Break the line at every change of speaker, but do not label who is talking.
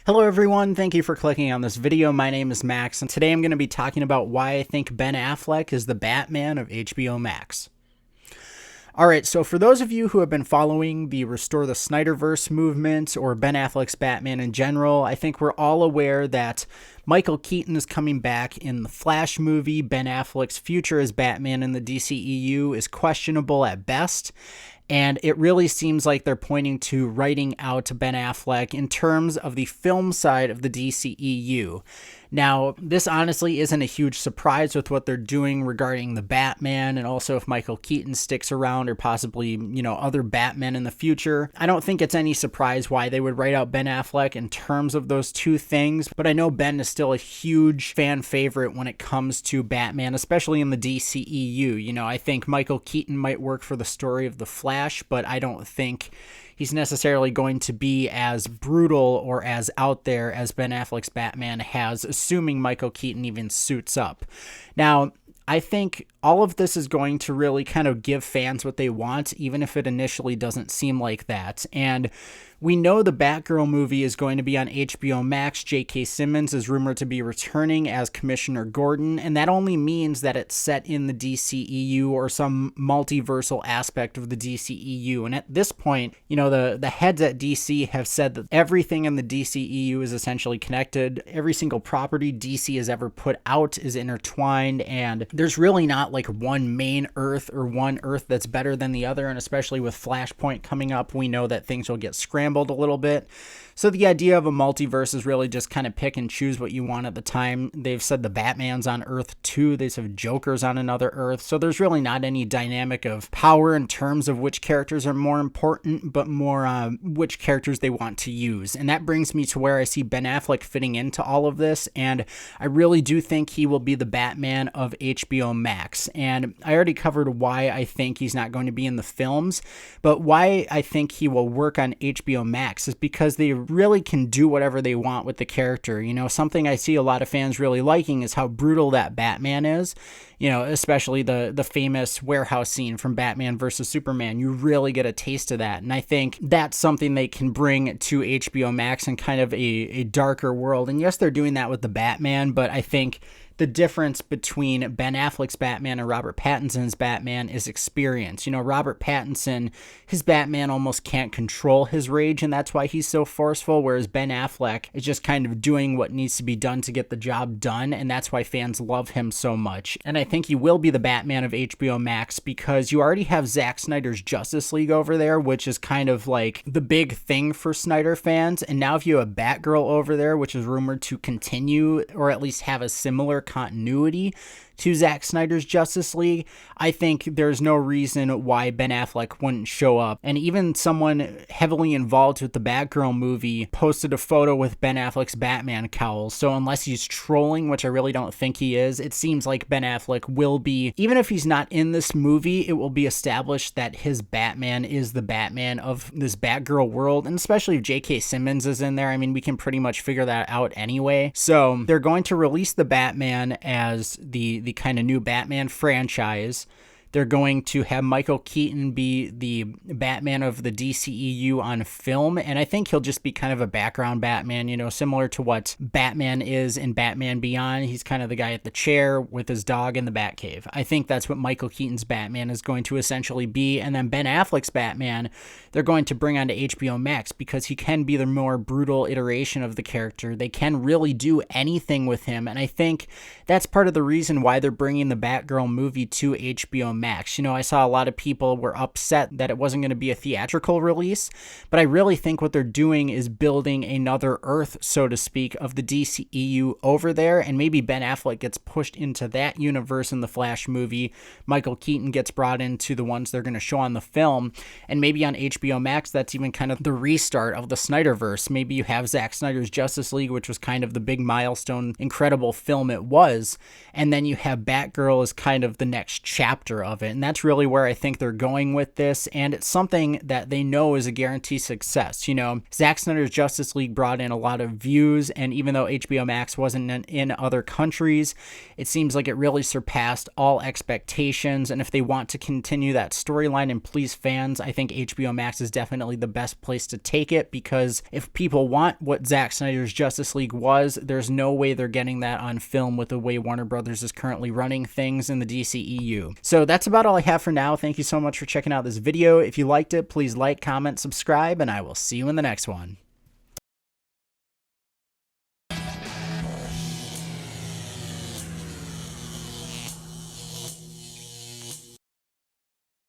Hello everyone, thank you for clicking on this video. My name is Max, and today I'm going to be talking about why I think Ben Affleck is the Batman of HBO Max. Alright, so for those of you who have been following the Restore the Snyderverse movement, or Ben Affleck's Batman in general, I think we're all aware that Michael Keaton is coming back in the Flash movie. Ben Affleck's future as Batman in the DCEU is questionable at best. And it really seems like they're pointing to writing out Ben Affleck in terms of the film side of the DCEU. Now, this honestly isn't a huge surprise with what they're doing regarding the Batman, and also if Michael Keaton sticks around, or possibly, other Batmen in the future. I don't think it's any surprise why they would write out Ben Affleck in terms of those two things, but I know Ben is still a huge fan favorite when it comes to Batman, especially in the DCEU. I think Michael Keaton might work for the story of The Flash, but I don't think he's necessarily going to be as brutal or as out there as Ben Affleck's Batman has, assuming Michael Keaton even suits up. Now, I think all of this is going to really kind of give fans what they want, even if it initially doesn't seem like that. And we know the Batgirl movie is going to be on HBO Max. J.K. Simmons is rumored to be returning as Commissioner Gordon, and that only means that it's set in the DCEU or some multiversal aspect of the DCEU. And at this point, the heads at DC have said that everything in the DCEU is essentially connected. Every single property DC has ever put out is intertwined, and there's really not like one main Earth or one Earth that's better than the other. And especially with Flashpoint coming up, we know that things will get scrambled a little bit. So the idea of a multiverse is really just kind of pick and choose what you want at the time. They've said the Batman's on Earth 2. They said Joker's on another Earth. So there's really not any dynamic of power in terms of which characters are more important, but more which characters they want to use. And that brings me to where I see Ben Affleck fitting into all of this. And I really do think he will be the Batman of HBO Max. And I already covered why I think he's not going to be in the films, but why I think he will work on HBO Max is because they really can do whatever they want with the character. Something I see a lot of fans really liking is how brutal that Batman is. Especially the famous warehouse scene from Batman versus Superman. You really get a taste of that. And I think that's something they can bring to HBO Max in kind of a darker world. And yes, they're doing that with the Batman, but I think the difference between Ben Affleck's Batman and Robert Pattinson's Batman is experience. Robert Pattinson, his Batman almost can't control his rage, and that's why he's so forceful, whereas Ben Affleck is just kind of doing what needs to be done to get the job done, and that's why fans love him so much. And I think he will be the Batman of HBO Max because you already have Zack Snyder's Justice League over there, which is kind of like the big thing for Snyder fans, and now if you have Batgirl over there, which is rumored to continue, or at least have a similar continuity to Zack Snyder's Justice League, I think there's no reason why Ben Affleck wouldn't show up. And even someone heavily involved with the Batgirl movie posted a photo with Ben Affleck's Batman cowl. So unless he's trolling, which I really don't think he is, it seems like Ben Affleck will be, even if he's not in this movie, it will be established that his Batman is the Batman of this Batgirl world. And especially if J.K. Simmons is in there, we can pretty much figure that out anyway. So they're going to release the Batman as the kind of new Batman franchise. They're going to have Michael Keaton be the Batman of the DCEU on film, and I think he'll just be kind of a background Batman, similar to what Batman is in Batman Beyond. He's kind of the guy at the chair with his dog in the Batcave. I think that's what Michael Keaton's Batman is going to essentially be, and then Ben Affleck's Batman, they're going to bring onto HBO Max because he can be the more brutal iteration of the character. They can really do anything with him, and I think that's part of the reason why they're bringing the Batgirl movie to HBO Max. I saw a lot of people were upset that it wasn't going to be a theatrical release, but I really think what they're doing is building another Earth, so to speak, of the DCEU over there, and maybe Ben Affleck gets pushed into that universe in the Flash movie. Michael Keaton gets brought into the ones they're going to show on the film, and maybe on HBO Max, that's even kind of the restart of the Snyderverse. Maybe you have Zack Snyder's Justice League, which was kind of the big milestone, incredible film it was, and then you have Batgirl as kind of the next chapter of it. And that's really where I think they're going with this. And it's something that they know is a guaranteed success. You know, Zack Snyder's Justice League brought in a lot of views. And even though HBO Max wasn't in other countries, it seems like it really surpassed all expectations. And if they want to continue that storyline and please fans, I think HBO Max is definitely the best place to take it, because if people want what Zack Snyder's Justice League was, there's no way they're getting that on film with the way Warner Brothers is currently running things in the DCEU. So that's about all I have for now. Thank you so much for checking out this video. If you liked it, please like, comment, subscribe, and I will see you in the next one.